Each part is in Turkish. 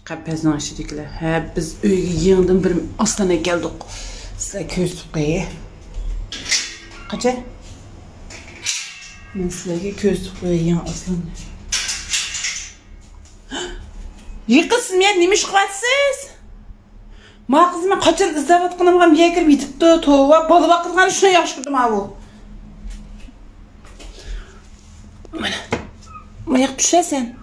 Qapazın aşırıklar. He biz öyge yığındım bir astana geldik. Size köz tuqayı. Qaça? Ben sizlerge köz tuqayı yığın aslan. Yıqısın men nima ish qilyapsiz? Ma qizim men qachon izlayotganimga miya kirib yetibdi. Tova bola baqirgani shuni yaxshi ko'rdim ha bu. Mana. Mayak düşersen.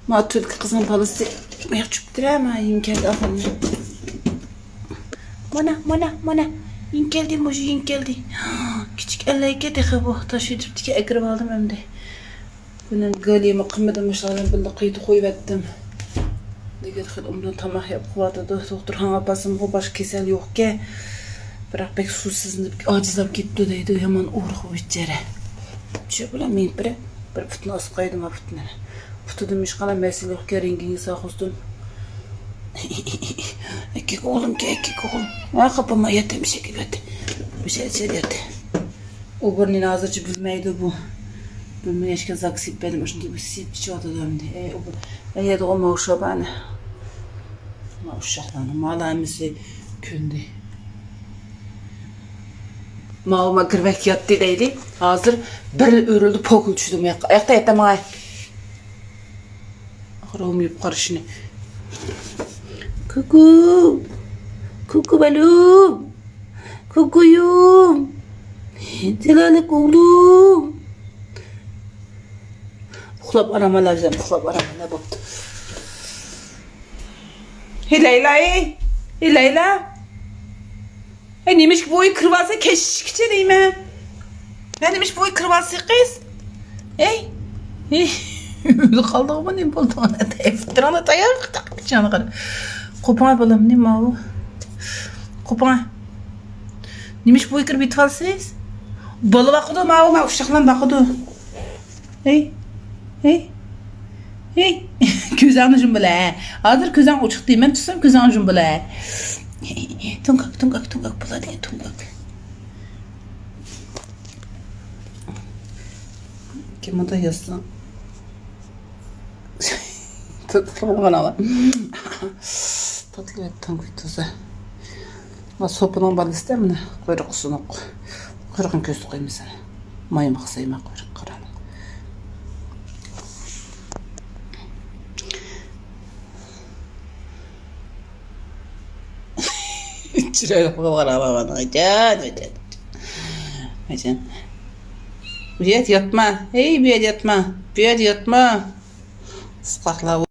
Ma Türk kızın balası mayak çüptüre ama yin geldi afanına. Mana. Yin geldi moju yin geldi. Küçük ellerge de bu taşı tüptüke ekrem aldım hem de. Bunun galiyemi kımmadım maşallah bunda kıydı koyup ettim. Diğer xil umdan tamak yapıp kovadı. Doktor hana basım bu baş kesel yok ki. Bırak pek susuzlanıp acizlap gitti deydi. Hemen uğruğu içeri. Şey bilemeyim bir fıtına asıqaydım ha fıtına. Fıtıdım işqala mesele yok ki rengini sağızdın. Ekik oğlum ki ekik oğlum. Ha kapıma yetem bir şekil öte. Bir şey derdi. O birinin azıcık bilmeydi bu. Bilmeye eşke zaksip benim. Şimdi bir sip içi adı döndü. Ya da o mavuşa bana. Mavuşaklanı malamizi kündü. Mağıma kırvek yattı deyli. Hazır bir örüldü pokul düştüm. Ayakta yatam ay. Ahır olmayıp karışını. Kuku. Kuku balum. Kukuyum. Celalik oğlum. Uxlab aramalar lazım. Uxlab aramalar bu. Hey Leyla ey. Hey Leyla. Hey neymiş ki boyu kırvalsa keşke değil mi? Ne demiş boyu kırvalsa kız? Hey. Hey. Kaldı mı ne oldu ona da eftirana dayak takmayacağım kadar. Kopana balam ne mavu? Kopana. Neymiş boyu kır bitvalsız? Balı bakıdı mavu mavu şaklan bakıdı. Hey. Gözün ucun bile. Hazır gözün uçuk değil. Ben tutsam gözün ucun bile. Tungak bula diye tungak. Kim o da yazsın? Tatlı bana var. Tatlı et tungak tuzu. Ma sopunun balı ister mi? Kuyruk usunu. Kuyrukun közü koyayım sana. Maymak sayma kuyruk karanı. Şuraya bakar bana. Acan. Büyet yatma. Hey büyet yatma. Sıkakla